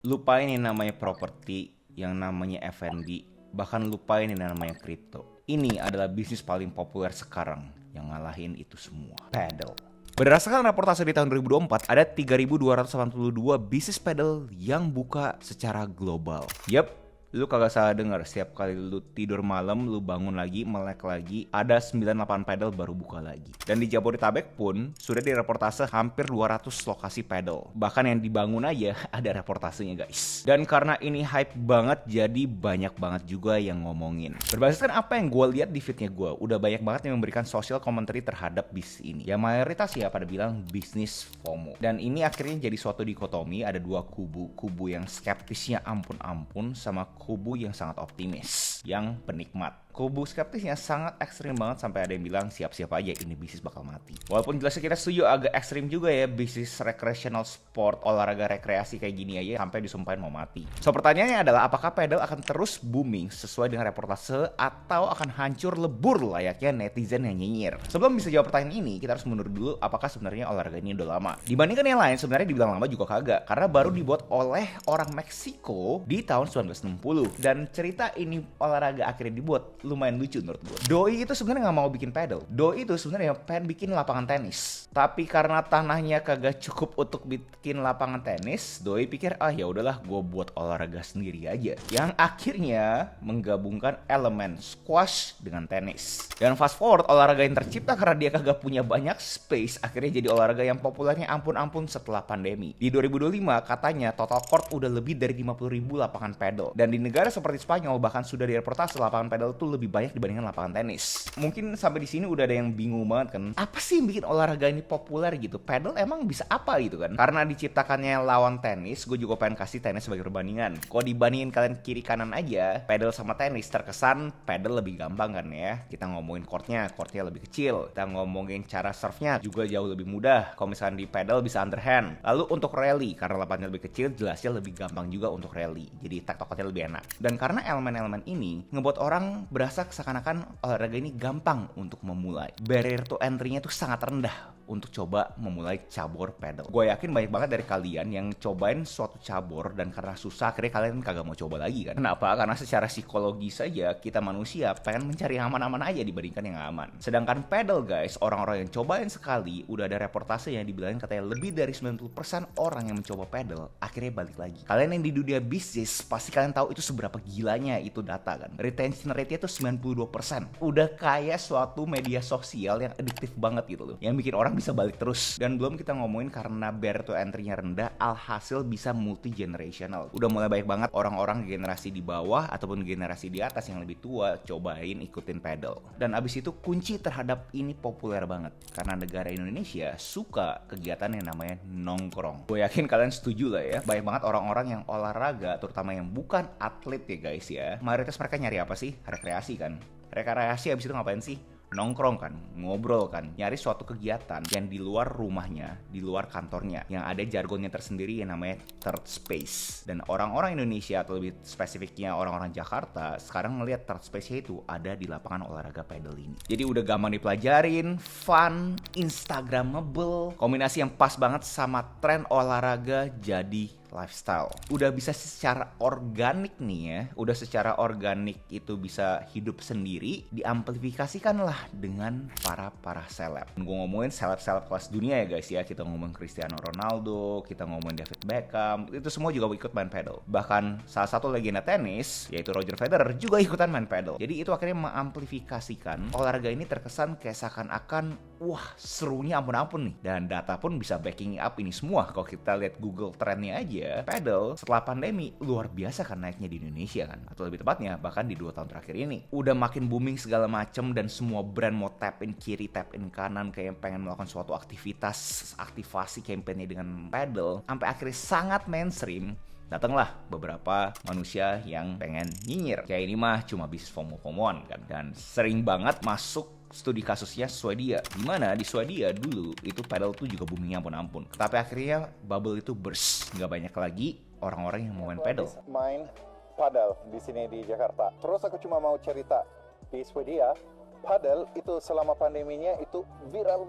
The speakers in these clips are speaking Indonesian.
Lupain yang namanya properti, yang namanya F&B, bahkan lupain yang namanya kripto. Ini adalah bisnis paling populer sekarang yang ngalahin itu semua. Paddle. Berdasarkan raportase di tahun 2024, ada 3.282 bisnis paddle yang buka secara global. Yap, lu kagak salah denger. Setiap kali lu tidur malam, lu bangun lagi, melek lagi, ada 98 paddle baru buka lagi. Dan di Jabodetabek pun sudah direportase hampir 200 lokasi paddle. Bahkan yang dibangun aja ada reportasenya, guys. Dan karena ini hype banget, jadi banyak banget juga yang ngomongin. Berbasiskan apa yang gue lihat di feednya gue, udah banyak banget yang memberikan social commentary terhadap bisnis ini. Ya mayoritas ya pada bilang bisnis FOMO. Dan ini akhirnya jadi suatu dikotomi, ada dua kubu. Kubu yang skeptisnya ampun-ampun sama kubu yang sangat optimis, yang penikmat. Kubu skeptisnya sangat ekstrim banget sampai ada yang bilang siap-siap aja ini bisnis bakal mati. Walaupun jelasnya kita setuju agak ekstrim juga ya, bisnis recreational sport, olahraga rekreasi kayak gini aja sampai disumpahin mau mati. So pertanyaannya adalah apakah pedal akan terus booming sesuai dengan reportase atau akan hancur lebur layaknya netizen yang nyinyir? Sebelum bisa jawab pertanyaan ini, kita harus mundur dulu apakah sebenarnya olahraga ini udah lama. Dibandingkan yang lain sebenarnya dibilang lama juga kagak, karena baru dibuat oleh orang Meksiko di tahun 1960. Dan cerita ini olahraga akhirnya dibuat lumayan lucu menurut gue. Doi itu sebenarnya nggak mau bikin pedal. Doi itu sebenarnya pengen bikin lapangan tenis. Tapi karena tanahnya kagak cukup untuk bikin lapangan tenis, Doi pikir ya udahlah gue buat olahraga sendiri aja. Yang akhirnya menggabungkan elemen squash dengan tenis. Dan fast forward olahraga yang tercipta karena dia kagak punya banyak space, akhirnya jadi olahraga yang populernya ampun-ampun setelah pandemi. Di 2025 katanya total court udah lebih dari 50.000 lapangan pedal. Dan di negara seperti Spanyol bahkan sudah direportase lapangan pedal tuh lebih banyak dibandingkan lapangan tenis. Mungkin sampai di sini udah ada yang bingung banget kan. Apa sih yang bikin olahraga ini populer gitu? Pedal emang bisa apa gitu kan? Karena diciptakannya lawan tenis, gue juga pengen kasih tenis sebagai perbandingan. Kalau dibandingin kalian kiri kanan aja, pedal sama tenis terkesan pedal lebih gampang kan ya. Kita ngomongin courtnya lebih kecil. Kita ngomongin cara serve-nya juga jauh lebih mudah. Kalau misalkan di pedal bisa underhand. Lalu untuk rally, karena lapangannya lebih kecil, jelasnya lebih gampang juga untuk rally. Jadi taktoknya lebih enak. Dan karena elemen-elemen ini ngebuat orang berasa seakan-akan olahraga ini gampang untuk memulai. Barrier to entry-nya tuh sangat rendah untuk coba memulai cabur pedal. Gue yakin banyak banget dari kalian yang cobain suatu cabur dan karena susah akhirnya kalian kagak mau coba lagi kan. Kenapa? Karena secara psikologis saja kita manusia pengen mencari yang aman-aman aja dibandingkan yang aman. Sedangkan pedal guys, orang-orang yang cobain sekali udah ada reportase yang dibilangin katanya lebih dari 90% orang yang mencoba pedal akhirnya balik lagi. Kalian yang di dunia bisnis pasti kalian tahu itu seberapa gilanya itu data kan. Retention rate-nya tuh 92%. Udah kayak suatu media sosial yang adiktif banget gitu loh. Yang bikin orang bisa balik terus. Dan belum kita ngomongin karena barrier to entry-nya rendah, alhasil bisa multi generational. Udah mulai banyak banget orang-orang generasi di bawah ataupun generasi di atas yang lebih tua cobain ikutin pedal. Dan abis itu kunci terhadap ini populer banget karena negara Indonesia suka kegiatan yang namanya nongkrong. Gue yakin kalian setuju lah ya. Banyak banget orang-orang yang olahraga, terutama yang bukan atlet ya guys ya. Mayoritas mereka nyari apa sih? Rekreasi kan. Rekreasi abis itu ngapain sih? Nongkrong kan, ngobrol kan, nyari suatu kegiatan yang di luar rumahnya, di luar kantornya, yang ada jargonnya tersendiri yang namanya third space. Dan orang-orang Indonesia atau lebih spesifiknya orang-orang Jakarta sekarang ngelihat third space-nya itu ada di lapangan olahraga pedal ini. Jadi udah gampang dipelajarin, fun, instagramable, kombinasi yang pas banget sama tren olahraga jadi lifestyle. Udah bisa secara organik nih ya, udah secara organik itu bisa hidup sendiri, diamplifikasikan lah dengan para seleb. Gue ngomongin seleb-seleb kelas dunia ya guys ya, kita ngomongin Cristiano Ronaldo, kita ngomongin David Beckham, itu semua juga ikut main pedal. Bahkan salah satu legenda tenis, yaitu Roger Federer, juga ikutan main pedal. Jadi itu akhirnya mengamplifikasikan olahraga ini terkesan kayak seakan-akan wah serunya ampun-ampun nih. Dan data pun bisa backing up ini semua. Kalau kita lihat Google Trendnya aja, pedal setelah pandemi luar biasa kan naiknya di Indonesia kan, atau lebih tepatnya bahkan di 2 tahun terakhir ini udah makin booming segala macem. Dan semua brand mau tap in kiri tap in kanan kayak pengen melakukan suatu aktivitas aktivasi campaign-nya dengan pedal sampai akhirnya sangat mainstream. Datanglah beberapa manusia yang pengen nyinyir kayak ini mah cuma bisnis FOMO-FOMOan kan, dan sering banget masuk studi kasusnya Swedia, dimana di Swedia dulu itu pedal tuh juga boomingnya ampun-ampun. Tapi akhirnya bubble itu burst, nggak banyak lagi orang-orang yang mau main pedal. Main padel di sini di Jakarta. Terus aku cuma mau cerita di Swedia padel itu selama pandeminya itu viral.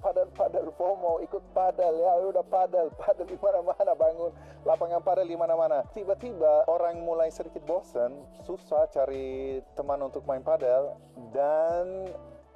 Padel FOMO, ikut padel ya, udah padel di mana-mana, bangun lapangan padel di mana-mana. Tiba-tiba orang mulai sedikit bosan, susah cari teman untuk main padel, dan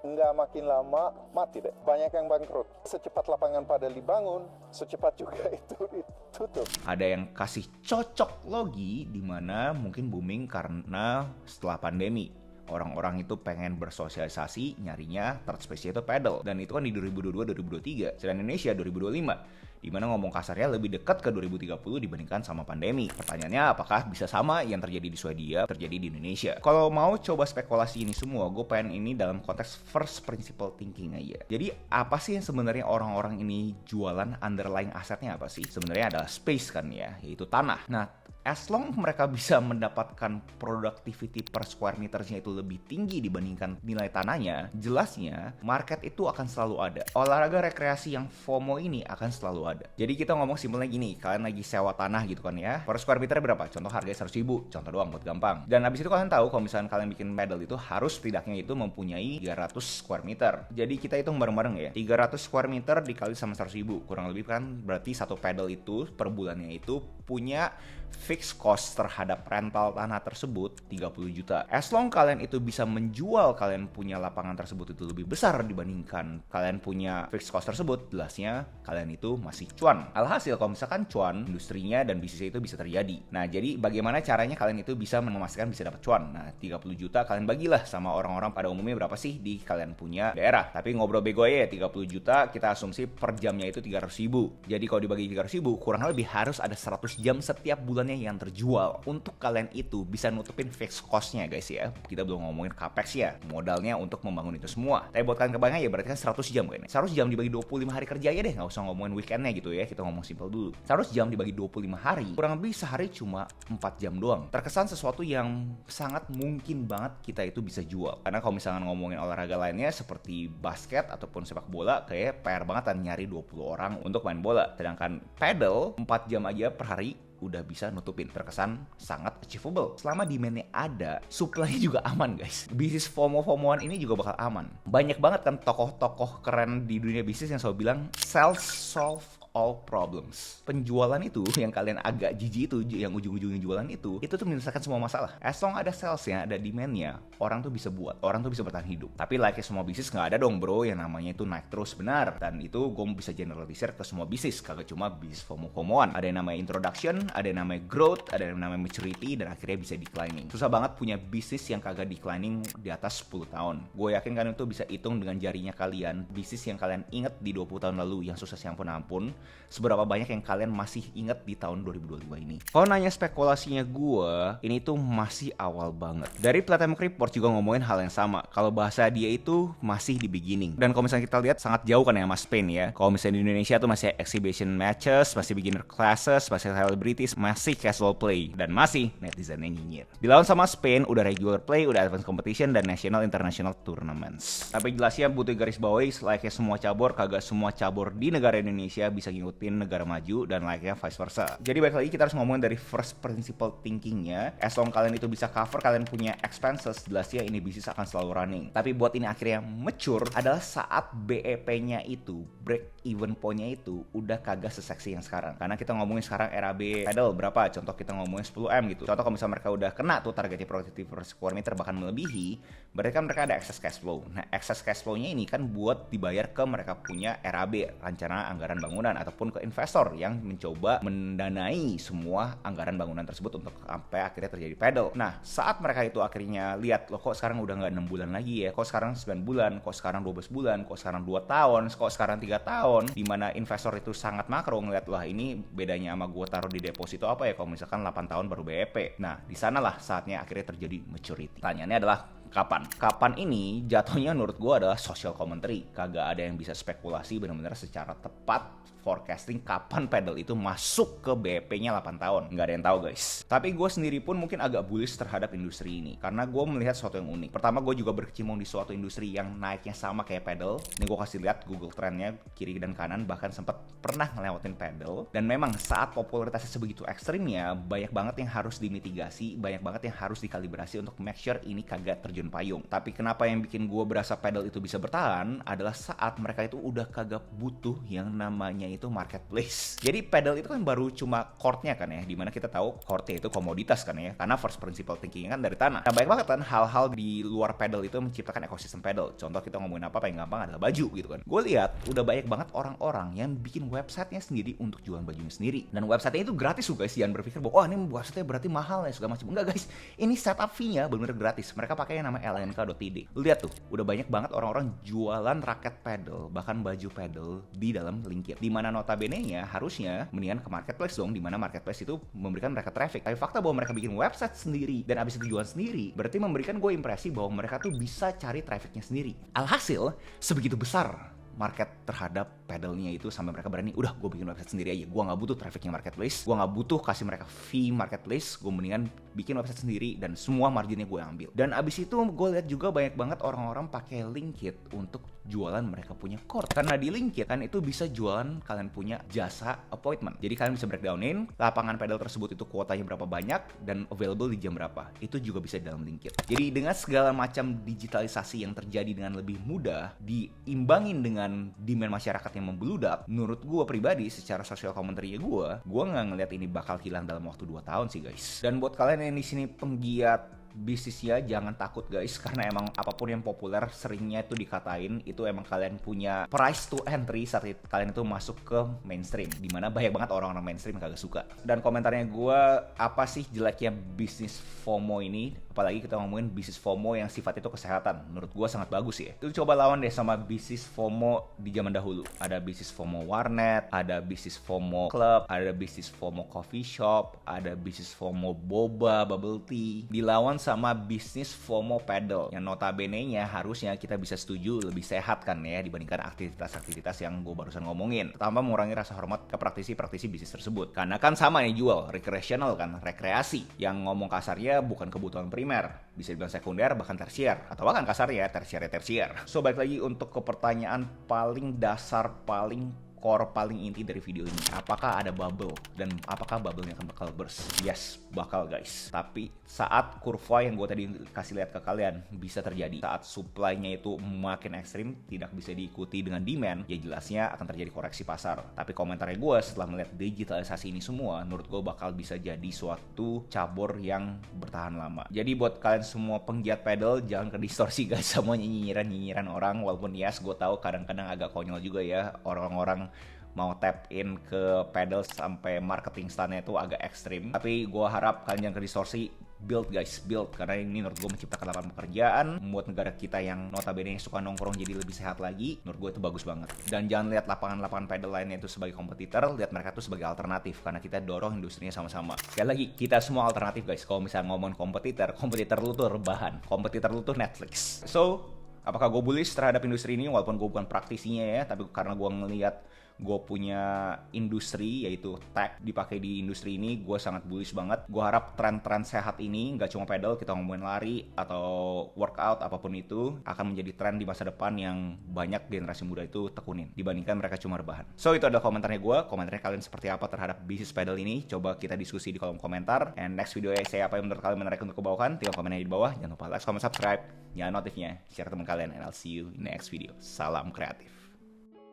nggak makin lama mati deh. Banyak yang bangkrut. Secepat lapangan padel dibangun, secepat juga itu ditutup. Ada yang kasih cocok logi di mana mungkin booming karena setelah pandemi orang-orang itu pengen bersosialisasi, nyarinya third space itu paddle. Dan itu kan di 2022-2023, sedangkan Indonesia 2025. Dimana ngomong kasarnya lebih dekat ke 2030 dibandingkan sama pandemi. Pertanyaannya, apakah bisa sama yang terjadi di Swedia terjadi di Indonesia? Kalau mau coba spekulasi ini semua, gue pengen ini dalam konteks first principle thinking aja. Jadi apa sih yang sebenarnya orang-orang ini jualan, underlying asetnya apa sih? Sebenarnya adalah space kan ya, yaitu tanah. Nah, as long mereka bisa mendapatkan productivity per square metersnya itu lebih tinggi dibandingkan nilai tanahnya, jelasnya market itu akan selalu ada. Olahraga rekreasi yang FOMO ini akan selalu ada. Jadi kita ngomong simpelnya gini, kalian lagi sewa tanah gitu kan ya, per square meter berapa? Contoh harganya 100.000, contoh doang buat gampang. Dan habis itu kalian tahu kalau misalnya kalian bikin paddle itu harus setidaknya itu mempunyai 300 square meter. Jadi kita hitung bareng-bareng ya, 300 square meter dikali sama 100.000, kurang lebih kan berarti satu paddle itu per bulannya itu punya fixed cost terhadap rental tanah tersebut 30 juta. As long kalian itu bisa menjual, kalian punya lapangan tersebut itu lebih besar dibandingkan kalian punya fixed cost tersebut, jelasnya kalian itu masih cuan. Alhasil kalau misalkan cuan, industrinya dan bisnisnya itu bisa terjadi. Nah, jadi bagaimana caranya kalian itu bisa memastikan bisa dapat cuan? Nah, 30 juta kalian bagilah sama orang-orang pada umumnya berapa sih di kalian punya daerah. Tapi ngobrol bego aja ya, 30 juta kita asumsi per jamnya itu 300.000. Jadi kalau dibagi 300.000, kurang lebih harus ada 100 jam setiap bulannya yang terjual untuk kalian itu bisa nutupin fixed cost-nya guys ya. Kita belum ngomongin capex ya, modalnya untuk membangun itu semua. Tapi buat kalian kebayang ya, berarti kan 100 jam kan. 100 jam dibagi 25 hari kerja aja deh, nggak usah ngomongin weekendnya gitu ya, kita ngomong simple dulu. 100 jam dibagi 25 hari, kurang lebih sehari cuma 4 jam doang. Terkesan sesuatu yang sangat mungkin banget kita itu bisa jual. Karena kalau misalnya ngomongin olahraga lainnya seperti basket ataupun sepak bola, kayak PR banget kan nyari 20 orang untuk main bola. Sedangkan paddle 4 jam aja per hari udah bisa nutupin. Terkesan sangat achievable. Selama demand-nya ada, supply-nya juga aman guys. Bisnis FOMO-FOMOan ini juga bakal aman. Banyak banget kan tokoh-tokoh keren di dunia bisnis yang selalu bilang sales solve all problems. Penjualan itu yang kalian agak jijik itu, yang ujung-ujungnya jualan itu tuh menyelesaikan semua masalah. As long ada salesnya, ada demand-nya, orang tuh bisa buat, orang tuh bisa bertahan hidup. Tapi like semua bisnis nggak ada dong bro yang namanya itu naik terus, benar. Dan itu gue bisa generalisir ke semua bisnis, kagak cuma bisnis FOMO-FOMOan. Ada yang namanya introduction, ada yang namanya growth, ada yang namanya maturity, dan akhirnya bisa declining. Susah banget punya bisnis yang kagak declining di atas 10 tahun. Gue yakin kalian itu bisa hitung dengan jarinya kalian, bisnis yang kalian inget di 20 tahun lalu yang sukses yang ampun, seberapa banyak yang kalian masih inget di tahun 2022 ini. Kalau nanya spekulasinya gue, ini tuh masih awal banget. Dari Platinum Report juga ngomongin hal yang sama. Kalau bahasa dia itu masih di beginning. Dan kalau misalnya kita lihat sangat jauh kan ya sama Spain ya. Kalau misalnya di Indonesia tuh masih exhibition matches, masih beginner classes, masih celebrities, masih casual play, dan masih netizennya nyinyir. Dilawan sama Spain udah regular play, udah advanced competition, dan national international tournaments. Tapi jelasnya butuh garis bawahi, like semua cabur, kagak semua cabur di negara Indonesia bisa ngikutin negara maju, dan like-nya vice versa. Jadi balik lagi kita harus ngomongin dari first principle thinking-nya. As long kalian itu bisa cover, kalian punya expenses, jelasnya ini bisnis akan selalu running. Tapi buat ini akhirnya mature adalah saat BEP-nya itu, break even point-nya itu udah kagak seseksi yang sekarang. Karena kita ngomongin sekarang RAB paddle berapa? Contoh kita ngomongin 10M gitu. Contoh kalau misalnya mereka udah kena tuh targetnya productivity per square meter bahkan melebihi, berarti kan mereka ada excess cash flow. Nah, excess cash flow-nya ini kan buat dibayar ke mereka punya RAB, rencana anggaran bangunan, ataupun ke investor yang mencoba mendanai semua anggaran bangunan tersebut untuk sampai akhirnya terjadi paddle. Nah, saat mereka itu akhirnya lihat, loh kok sekarang udah nggak 6 bulan lagi ya, kok sekarang 9 bulan, kok sekarang 12 bulan, kok sekarang 2 tahun, kok sekarang 3 tahun, dimana investor itu sangat makro ngeliat, wah ini bedanya sama gue taruh di deposito apa ya kalau misalkan 8 tahun baru BEP. Nah, di sanalah saatnya akhirnya terjadi maturity. Pertanyaannya adalah kapan? Kapan ini jatuhnya menurut gue adalah social commentary. Kagak ada yang bisa spekulasi benar-benar secara tepat forecasting kapan paddle itu masuk ke BEP-nya 8 tahun. Nggak ada yang tahu guys. Tapi gue sendiri pun mungkin agak bullish terhadap industri ini. Karena gue melihat sesuatu yang unik. Pertama, gue juga berkecimpung di suatu industri yang naiknya sama kayak paddle. Ini gue kasih lihat Google Trendnya kiri dan kanan. Bahkan sempat pernah ngelewatin paddle. Dan memang saat popularitasnya sebegitu ekstrimnya, banyak banget yang harus dimitigasi. Banyak banget yang harus dikalibrasi untuk make sure ini kagak terjun bikin payung. Tapi kenapa yang bikin gue berasa pedal itu bisa bertahan adalah saat mereka itu udah kagak butuh yang namanya itu marketplace. Jadi pedal itu kan baru cuma chordnya kan ya, dimana kita tahu chordnya itu komoditas kan ya, karena first principle thinking kan dari tanah. Nah, banyak banget kan hal-hal di luar pedal itu menciptakan ekosistem pedal. Contoh kita ngomongin apa paling gampang adalah baju gitu kan. Gue lihat udah banyak banget orang-orang yang bikin websitenya sendiri untuk jualan bajunya sendiri. Dan websitenya itu gratis loh guys, jangan berpikir bahwa oh ini websitenya berarti mahal ya segala macam. Enggak guys, ini setup fee-nya bener-bener gratis. Mereka pakai yang namanya lnk.id. Lihat tuh, udah banyak banget orang-orang jualan raket pedal, bahkan baju pedal di dalam Linkit. Dimana notabene-nya harusnya mendingan ke marketplace dong, dimana marketplace itu memberikan mereka traffic. Tapi fakta bahwa mereka bikin website sendiri dan abis itu jualan sendiri, berarti memberikan gue impresi bahwa mereka tuh bisa cari trafficnya sendiri. Alhasil, sebegitu besar market terhadap pedalnya itu sampai mereka berani, udah gue bikin website sendiri aja, gue nggak butuh trafficnya marketplace, gue nggak butuh kasih mereka fee marketplace, gue mendingan bikin website sendiri dan semua marginnya gue ambil. Dan abis itu gue lihat juga banyak banget orang-orang pakai Linkit untuk jualan mereka punya chord, karena di Linkit kan itu bisa jualan kalian punya jasa appointment. Jadi kalian bisa breakdownin lapangan pedal tersebut itu kuotanya berapa banyak dan available di jam berapa, itu juga bisa di dalam Linkit. Jadi dengan segala macam digitalisasi yang terjadi dengan lebih mudah diimbangin dengan demand masyarakat yang membeludak, menurut gue pribadi secara sosial commentary gue nggak ngeliat ini bakal hilang dalam waktu 2 tahun sih guys. Dan buat kalian yang di sini penggiat bisnisnya, jangan takut guys, karena emang apapun yang populer seringnya itu dikatain itu emang kalian punya price to entry saat kalian itu masuk ke mainstream, dimana banyak banget orang-orang mainstream yang kagak suka. Dan komentarnya gue, apa sih jeleknya bisnis FOMO ini? Apalagi kita ngomongin bisnis FOMO yang sifat itu kesehatan, menurut gue sangat bagus ya. Itu coba lawan deh sama bisnis FOMO di zaman dahulu. Ada bisnis FOMO warnet, ada bisnis FOMO club, ada bisnis FOMO coffee shop, ada bisnis FOMO boba, bubble tea. Dilawan sama bisnis FOMO pedal yang notabene-nya harusnya kita bisa setuju lebih sehat kan ya dibandingkan aktivitas-aktivitas yang gue barusan ngomongin. Pertama, mengurangi rasa hormat ke praktisi-praktisi bisnis tersebut, karena kan sama nih jual recreational kan, rekreasi yang ngomong kasarnya bukan kebutuhan primer, bisa dibilang sekunder bahkan tersier, atau bahkan kasarnya tersier. So balik lagi untuk ke pertanyaan paling dasar, paling core, paling inti dari video ini, apakah ada bubble dan apakah bubble-nya akan bakal burst? Yes, bakal guys. Tapi saat kurva yang gue tadi kasih lihat ke kalian bisa terjadi, saat supply-nya itu makin ekstrim, tidak bisa diikuti dengan demand, ya jelasnya akan terjadi koreksi pasar. Tapi komentarnya gue setelah melihat digitalisasi ini semua, menurut gue bakal bisa jadi suatu cabur yang bertahan lama. Jadi buat kalian semua penggiat pedal, jangan ke distorsi guys sama nyinyiran orang. Walaupun yes, gue tahu kadang-kadang agak konyol juga ya orang-orang mau tap in ke pedal sampai marketing stand-nya itu agak ekstrim. Tapi gue harap kalian jangan ke distorsi. Build guys, build, karena ini menurut gue menciptakan lapangan pekerjaan, membuat negara kita yang notabene suka nongkrong jadi lebih sehat lagi. Menurut gue itu bagus banget. Dan jangan lihat lapangan-lapangan pedal lainnya itu sebagai kompetitor, lihat mereka itu sebagai alternatif, karena kita dorong industrinya sama-sama. Sekali lagi, kita semua alternatif guys. Kalau misalnya ngomong kompetitor lu tuh rebahan, kompetitor lu tuh Netflix. So apakah gue bullish terhadap industri ini? Walaupun gue bukan praktisinya ya, tapi karena gue ngelihat gue punya industri yaitu tech dipakai di industri ini, gue sangat bullish banget. Gue harap tren-tren sehat ini, gak cuma pedal, kita ngomongin lari atau workout apapun itu, akan menjadi tren di masa depan yang banyak generasi muda itu tekunin dibandingkan mereka cuma rebahan. So itu adalah komentarnya gue. Komentarnya kalian seperti apa terhadap bisnis pedal ini? Coba kita diskusi di kolom komentar. And next video saya apa yang menurut kalian menarik untuk kebawakan, tinggal komennya di bawah. Jangan lupa like, comment, subscribe, nyalain notifnya, share ke teman kalian, and I'll see you in the next video. Salam kreatif.